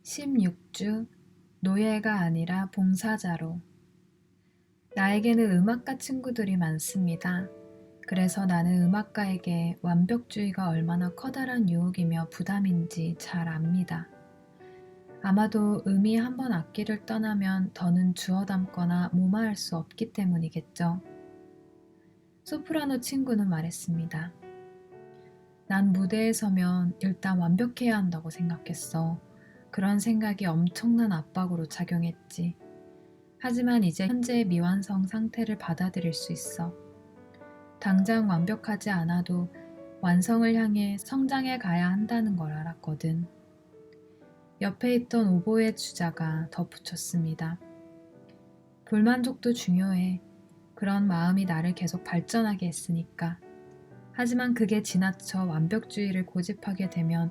16주 노예가 아니라 봉사자로. 나에게는 음악가 친구들이 많습니다. 그래서 나는 음악가에게 완벽주의가 얼마나 커다란 유혹이며 부담인지 잘 압니다. 아마도 음이 한번 악기를 떠나면 더는 주워 담거나 무마할 수 없기 때문이겠죠. 소프라노 친구는 말했습니다. 난 무대에 서면 일단 완벽해야 한다고 생각했어. 그런 생각이 엄청난 압박으로 작용했지. 하지만 이제 현재의 미완성 상태를 받아들일 수 있어. 당장 완벽하지 않아도 완성을 향해 성장해 가야 한다는 걸 알았거든. 옆에 있던 오보의 주자가 덧붙였습니다. 불만족도 중요해. 그런 마음이 나를 계속 발전하게 했으니까. 하지만 그게 지나쳐 완벽주의를 고집하게 되면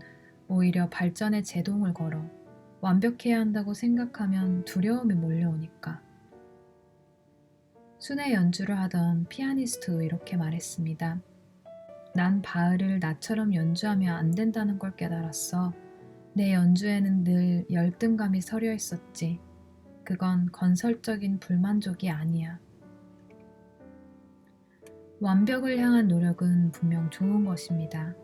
오히려 발전에 제동을 걸어. 완벽해야 한다고 생각하면 두려움이 몰려오니까. 순회 연주를 하던 피아니스트도 이렇게 말했습니다. 난 바흐를 나처럼 연주하면 안 된다는 걸 깨달았어. 내 연주에는 늘 열등감이 서려 있었지. 그건 건설적인 불만족이 아니야. 완벽을 향한 노력은 분명 좋은 것입니다.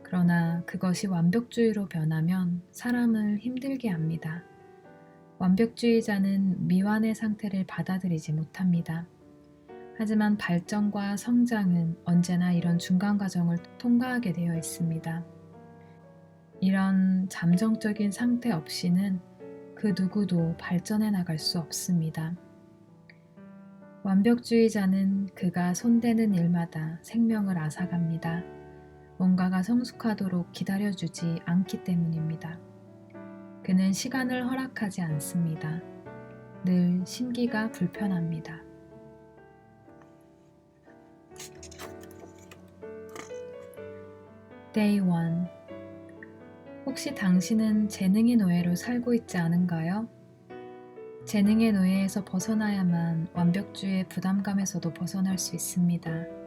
그러나 그것이 완벽주의로 변하면 사람을 힘들게 합니다. 완벽주의자는 미완의 상태를 받아들이지 못합니다. 하지만 발전과 성장은 언제나 이런 중간 과정을 통과하게 되어 있습니다. 이런 잠정적인 상태 없이는 그 누구도 발전해 나갈 수 없습니다. 완벽주의자는 그가 손대는 일마다 생명을 앗아갑니다. 뭔가가 성숙하도록 기다려주지 않기 때문입니다. 그는 시간을 허락하지 않습니다. 늘 심기가 불편합니다. Day 1. 혹시 당신은 재능의 노예로 살고 있지 않은가요? 재능의 노예에서 벗어나야만 완벽주의의 부담감에서도 벗어날 수 있습니다.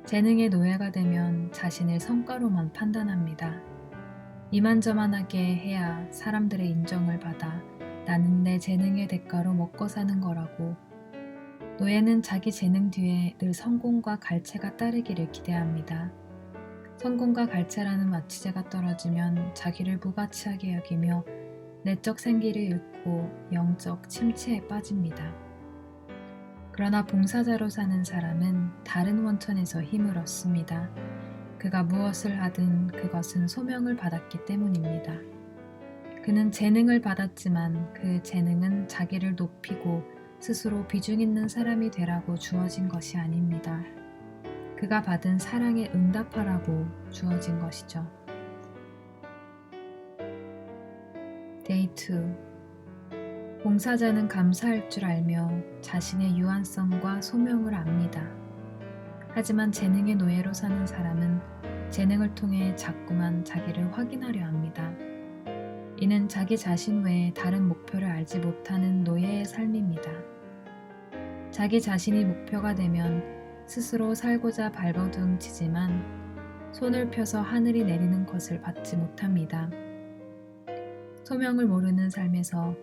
재능의 노예가 되면 자신을 성과로만 판단합니다. 이만저만하게 해야 사람들의 인정을 받아 나는 내 재능의 대가로 먹고 사는 거라고. 노예는 자기 재능 뒤에 늘 성공과 갈채가 따르기를 기대합니다. 성공과 갈채라는 마취제가 떨어지면 자기를 무가치하게 여기며 내적 생기를 잃고 영적 침체에 빠집니다. 그러나 봉사자로 사는 사람은 다른 원천에서 힘을 얻습니다. 그가 무엇을 하든 그것은 소명을 받았기 때문입니다. 그는 재능을 받았지만 그 재능은 자기를 높이고 스스로 비중 있는 사람이 되라고 주어진 것이 아닙니다. 그가 받은 사랑에 응답하라고 주어진 것이죠. Day 2. 봉사자는 감사할 줄 알며 자신의 유한성과 소명을 압니다. 하지만 재능의 노예로 사는 사람은 재능을 통해 자꾸만 자기를 확인하려 합니다. 이는 자기 자신 외에 다른 목표를 알지 못하는 노예의 삶입니다. 자기 자신이 목표가 되면 스스로 살고자 발버둥치지만 손을 펴서 하늘이 내리는 것을 받지 못합니다. 소명을 모르는 삶에서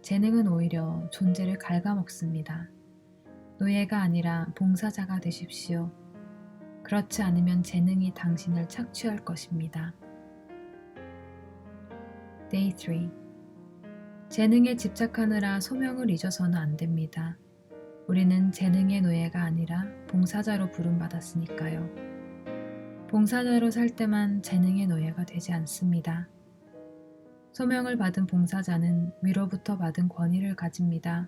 재능은 오히려 존재를 갉아먹습니다. 노예가 아니라 봉사자가 되십시오. 그렇지 않으면 재능이 당신을 착취할 것입니다. Day 3. 재능에 집착하느라 소명을 잊어서는 안 됩니다. 우리는 재능의 노예가 아니라 봉사자로 부름받았으니까요. 봉사자로 살 때만 재능의 노예가 되지 않습니다. 소명을 받은 봉사자는 위로부터 받은 권위를 가집니다.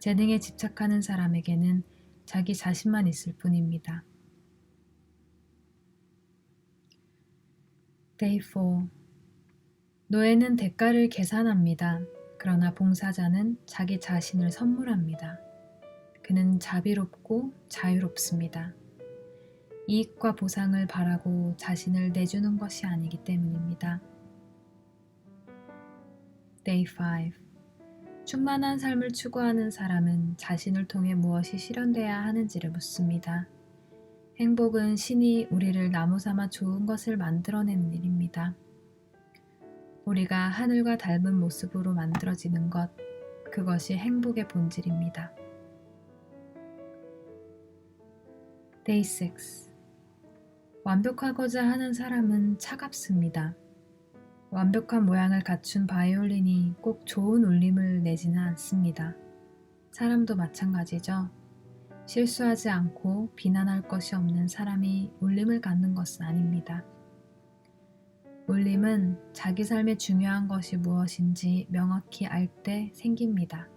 재능에 집착하는 사람에게는 자기 자신만 있을 뿐입니다. Day 4. 노예는 대가를 계산합니다. 그러나 봉사자는 자기 자신을 선물합니다. 그는 자비롭고 자유롭습니다. 이익과 보상을 바라고 자신을 내주는 것이 아니기 때문입니다. Day 5. 충만한 삶을 추구하는 사람은 자신을 통해 무엇이 실현돼야 하는지를 묻습니다. 행복은 신이 우리를 나무 삼아 좋은 것을 만들어내는 일입니다. 우리가 하늘과 닮은 모습으로 만들어지는 것, 그것이 행복의 본질입니다. Day 6. 완벽하고자 하는 사람은 차갑습니다. 완벽한 모양을 갖춘 바이올린이 꼭 좋은 울림을 내지는 않습니다. 사람도 마찬가지죠. 실수하지 않고 비난할 것이 없는 사람이 울림을 갖는 것은 아닙니다. 울림은 자기 삶에 중요한 것이 무엇인지 명확히 알 때 생깁니다.